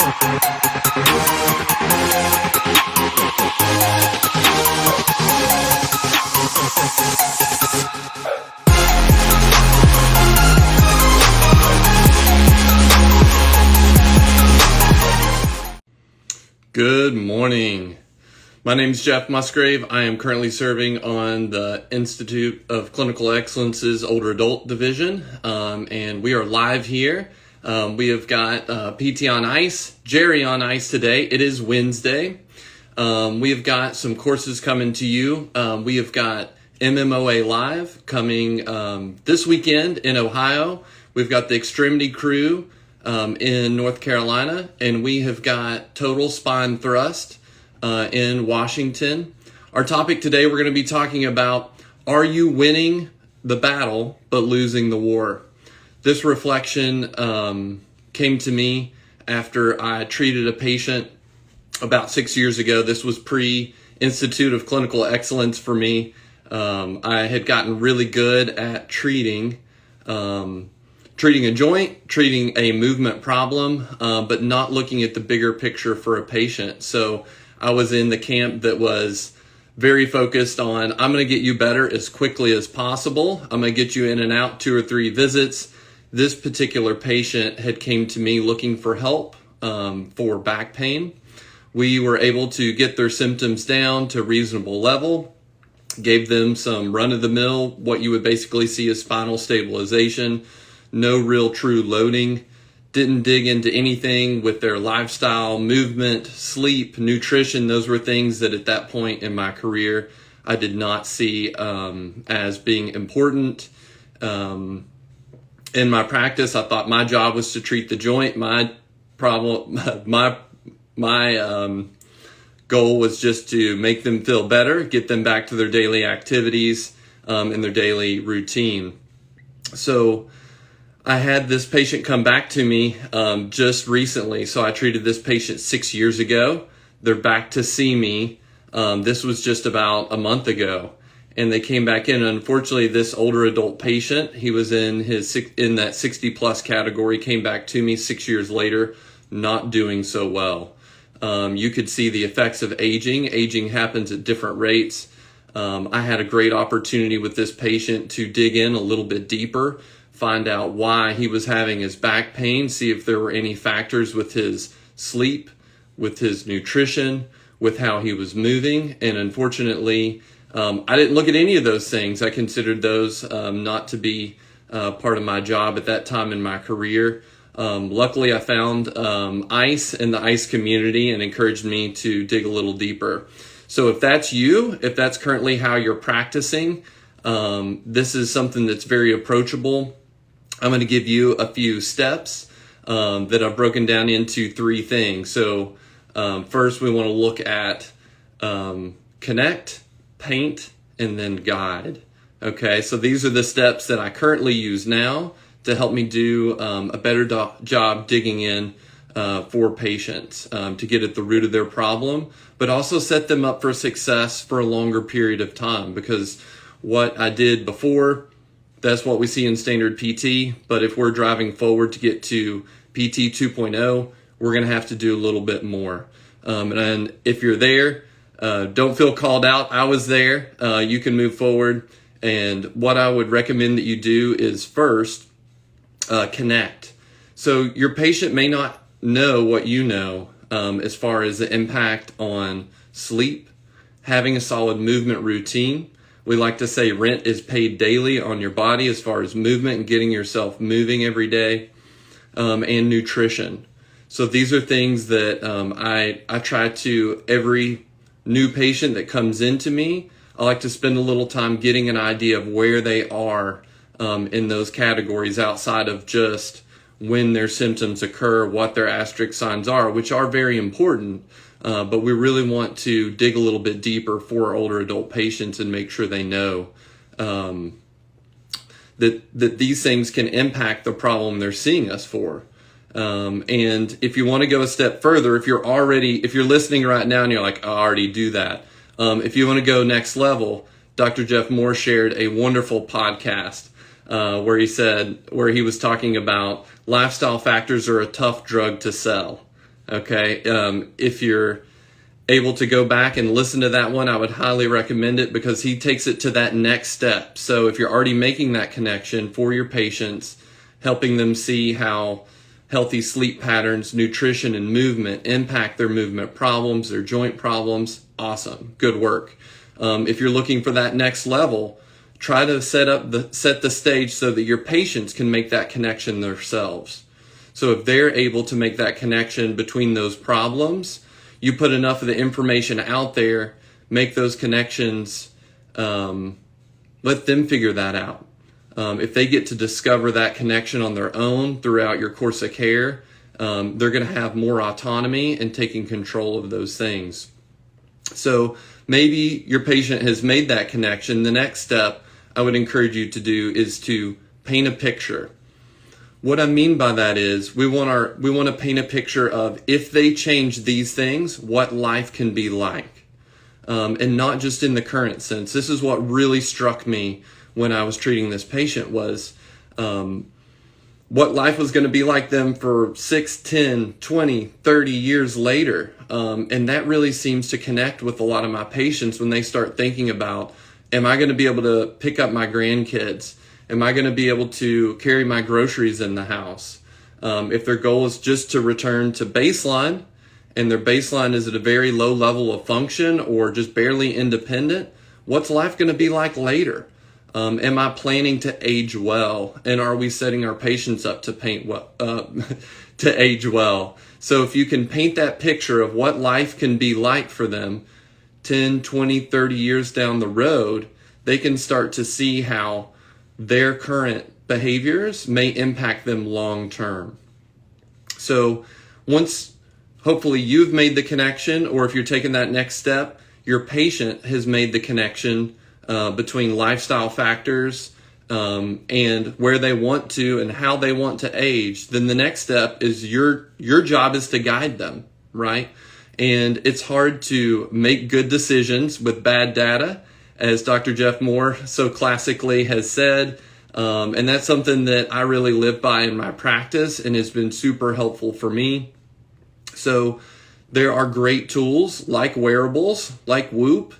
Good morning. My name is Jeff Musgrave. I am currently serving on the Institute of Clinical Excellence's Older Adult Division, and we are live here. We have got PT on ice, Jerry on ice today. It is Wednesday. We have got some courses coming to you. We have got MMOA Live coming this weekend in Ohio. We've got the Extremity Crew in North Carolina, and we have got Total Spine Thrust in Washington. Our topic today, we're going to be talking about, are you winning the battle but losing the war? This reflection came to me after I treated a patient about 6 years ago. This was pre-Institute of Clinical Excellence for me. I had gotten really good at treating a joint, treating a movement problem, but not looking at the bigger picture for a patient. So I was in the camp that was very focused on, I'm going to get you better as quickly as possible. I'm going to get you in and out 2 or 3 visits. This particular patient had came to me looking for help for back pain. We were able to get their symptoms down to a reasonable level, gave them some run-of-the-mill, what you would basically see as spinal stabilization. No real true loading, didn't dig into anything with their lifestyle, movement, sleep, nutrition. Those were things that at that point in my career, I did not see as being important. In my practice, I thought my job was to treat the joint. My goal was just to make them feel better, get them back to their daily activities and their daily routine. So I had this patient come back to me just recently. So I treated this patient 6 years ago. They're back to see me. This was just about a month ago. And they came back in. Unfortunately, this older adult patient, he was in that 60 plus category, came back to me 6 years later, not doing so well. You could see the effects of aging. Aging happens at different rates. I had a great opportunity with this patient to dig in a little bit deeper, find out why he was having his back pain, see if there were any factors with his sleep, with his nutrition, with how he was moving. And unfortunately, I didn't look at any of those things. I considered those not to be part of my job at that time in my career. Luckily, I found ICE in the ICE community and encouraged me to dig a little deeper. So if that's you, if that's currently how you're practicing, this is something that's very approachable. I'm going to give you a few steps that I've broken down into 3 things. So first, we want to look at connect, paint, and then guide. Okay, so these are the steps that I currently use now to help me do a better job digging in for patients to get at the root of their problem, but also set them up for success for a longer period of time. Because what I did before, that's what we see in standard PT, but if we're driving forward to get to PT 2.0, we're going to have to do a little bit more. And if you're there, don't feel called out. I was there. You can move forward. And what I would recommend that you do is first, connect. So your patient may not know what you know as far as the impact on sleep, having a solid movement routine. We like to say rent is paid daily on your body as far as movement and getting yourself moving every day, and nutrition. So these are things that I try to, every new patient that comes into me, I like to spend a little time getting an idea of where they are in those categories outside of just when their symptoms occur, what their asterisk signs are, which are very important. But we really want to dig a little bit deeper for older adult patients and make sure they know that these things can impact the problem they're seeing us for. And if you want to go a step further, if you're listening right now and you're like, I already do that. If you want to go next level, Dr. Jeff Moore shared a wonderful podcast where he was talking about lifestyle factors are a tough drug to sell. Okay. If you're able to go back and listen to that one, I would highly recommend it because he takes it to that next step. So if you're already making that connection for your patients, helping them see how healthy sleep patterns, nutrition, and movement impact their movement problems, their joint problems, awesome, good work. If you're looking for that next level, try to set the stage so that your patients can make that connection themselves. So if they're able to make that connection between those problems, you put enough of the information out there, make those connections, let them figure that out. If they get to discover that connection on their own throughout your course of care, they're going to have more autonomy and taking control of those things. So maybe your patient has made that connection. The next step I would encourage you to do is to paint a picture. What I mean by that is we want to paint a picture of if they change these things, what life can be like. And not just in the current sense. This is what really struck me when I was treating this patient was what life was going to be like them for 6, 10, 20, 30 years later. And that really seems to connect with a lot of my patients when they start thinking about, am I going to be able to pick up my grandkids? Am I going to be able to carry my groceries in the house? If their goal is just to return to baseline, and their baseline is at a very low level of function or just barely independent, what's life going to be like later? Am I planning to age well? And are we setting our patients up to to age well? So if you can paint that picture of what life can be like for them 10, 20, 30 years down the road, they can start to see how their current behaviors may impact them long term. So once hopefully you've made the connection, or if you're taking that next step, your patient has made the connection between lifestyle factors and where they want to and how they want to age, then the next step is your job is to guide them, right? And it's hard to make good decisions with bad data, as Dr. Jeff Moore so classically has said. And that's something that I really live by in my practice and has been super helpful for me. So there are great tools like wearables, like Whoop,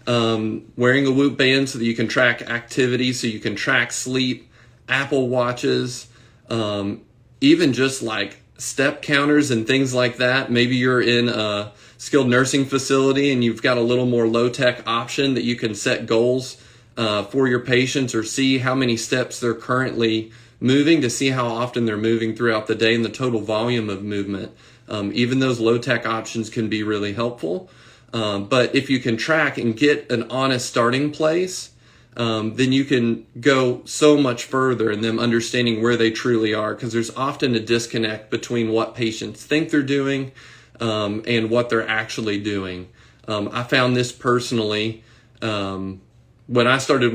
wearing a Whoop band so that you can track activity, so you can track sleep, Apple Watches, even just like step counters and things like that. Maybe you're in a skilled nursing facility and you've got a little more low-tech option that you can set goals for your patients or see how many steps they're currently moving to see how often they're moving throughout the day and the total volume of movement. Even those low-tech options can be really helpful. But if you can track and get an honest starting place, then you can go so much further in them understanding where they truly are, because there's often a disconnect between what patients think they're doing and what they're actually doing. I found this personally when I started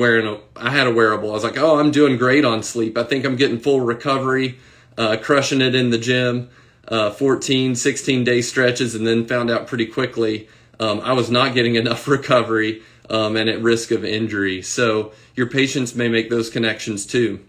I had a wearable. I was like, oh, I'm doing great on sleep. I think I'm getting full recovery, crushing it in the gym, 14, 16-day stretches, and then found out pretty quickly I was not getting enough recovery and at risk of injury. So your patients may make those connections too.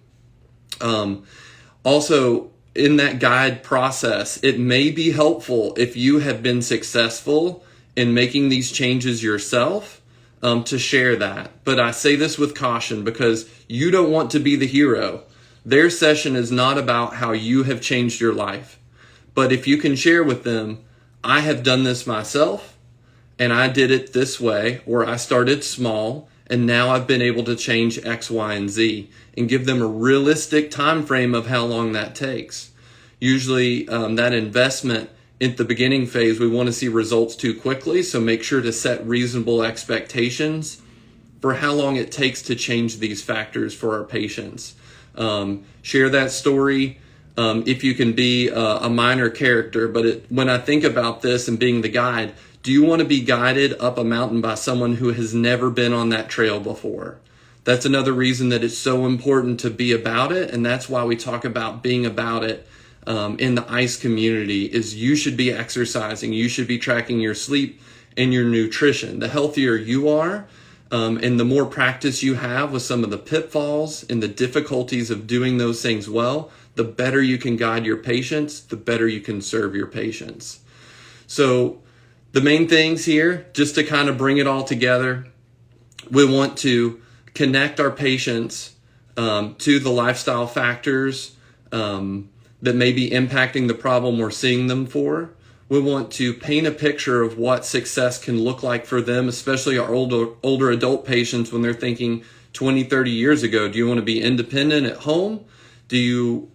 Also, in that guide process, it may be helpful if you have been successful in making these changes yourself to share that. But I say this with caution because you don't want to be the hero. Their session is not about how you have changed your life. But if you can share with them, I have done this myself, and I did it this way, or I started small, and now I've been able to change X, Y, and Z, and give them a realistic time frame of how long that takes. Usually that investment at the beginning phase, we want to see results too quickly, so make sure to set reasonable expectations for how long it takes to change these factors for our patients. Share that story if you can be a minor character, but when I think about this and being the guide, do you want to be guided up a mountain by someone who has never been on that trail before? That's another reason that it's so important to be about it, and that's why we talk about being about it in the ICE community. Is you should be exercising, you should be tracking your sleep and your nutrition. The healthier you are, and the more practice you have with some of the pitfalls and the difficulties of doing those things well, the better you can guide your patients, the better you can serve your patients. So the main things here, just to kind of bring it all together, we want to connect our patients to the lifestyle factors that may be impacting the problem we're seeing them for. We want to paint a picture of what success can look like for them, especially our older adult patients when they're thinking 20, 30 years ago. Do you want to be independent at home? We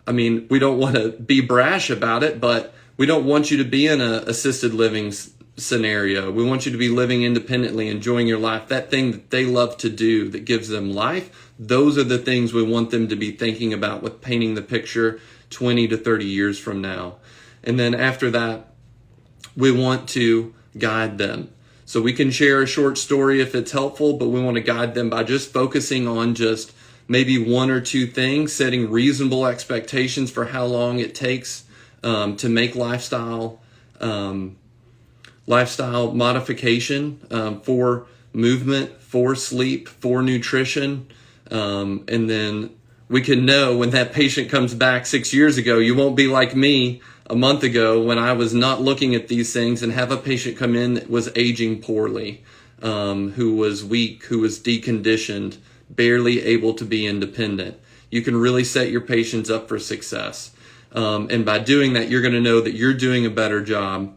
don't want to be brash about it, but we don't want you to be in an assisted living scenario. We want you to be living independently, enjoying your life, that thing that they love to do that gives them life. Those are the things we want them to be thinking about with painting the picture 20 to 30 years from now. And then after that, we want to guide them. So we can share a short story if it's helpful, but we want to guide them by just focusing on just maybe one or two things, setting reasonable expectations for how long it takes to make lifestyle modification for movement, for sleep, for nutrition. And then we can know when that patient comes back 6 years ago, you won't be like me a month ago when I was not looking at these things and have a patient come in that was aging poorly, who was weak, who was deconditioned, barely able to be independent. You can really set your patients up for success. And by doing that, you're going to know that you're doing a better job.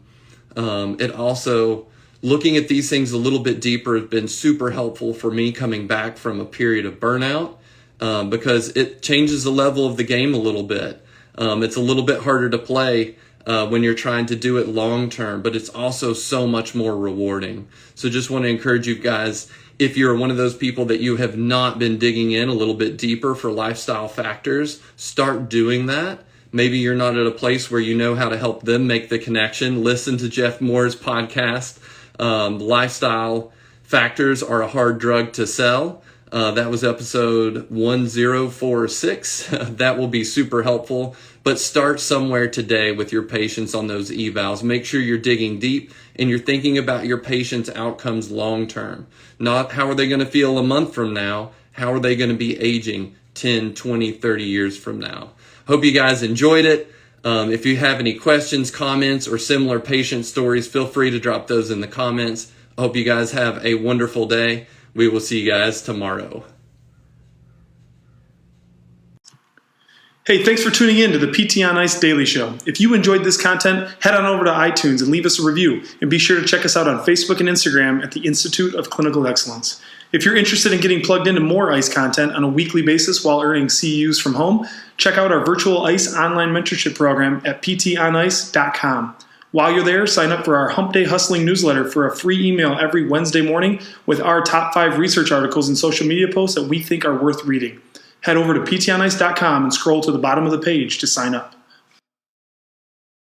It also, looking at these things a little bit deeper has been super helpful for me coming back from a period of burnout, because it changes the level of the game a little bit. It's a little bit harder to play when you're trying to do it long term, but it's also so much more rewarding. So just want to encourage you guys, if you're one of those people that you have not been digging in a little bit deeper for lifestyle factors, start doing that. Maybe you're not at a place where you know how to help them make the connection. Listen to Jeff Moore's podcast. Lifestyle factors are a hard drug to sell. That was episode 1046. That will be super helpful. But start somewhere today with your patients on those evals. Make sure you're digging deep and you're thinking about your patients' outcomes long term. Not how are they going to feel a month from now? How are they going to be aging 10, 20, 30 years from now? Hope you guys enjoyed it. If you have any questions, comments, or similar patient stories, feel free to drop those in the comments. I hope you guys have a wonderful day. We will see you guys tomorrow. Hey, thanks for tuning in to the PT on Ice Daily Show. If you enjoyed this content, head on over to iTunes and leave us a review. And be sure to check us out on Facebook and Instagram at the Institute of Clinical Excellence. If you're interested in getting plugged into more ICE content on a weekly basis while earning CEUs from home, check out our virtual ICE online mentorship program at ptonice.com. While you're there, sign up for our Hump Day Hustling newsletter for a free email every Wednesday morning with our top 5 research articles and social media posts that we think are worth reading. Head over to ptonice.com and scroll to the bottom of the page to sign up.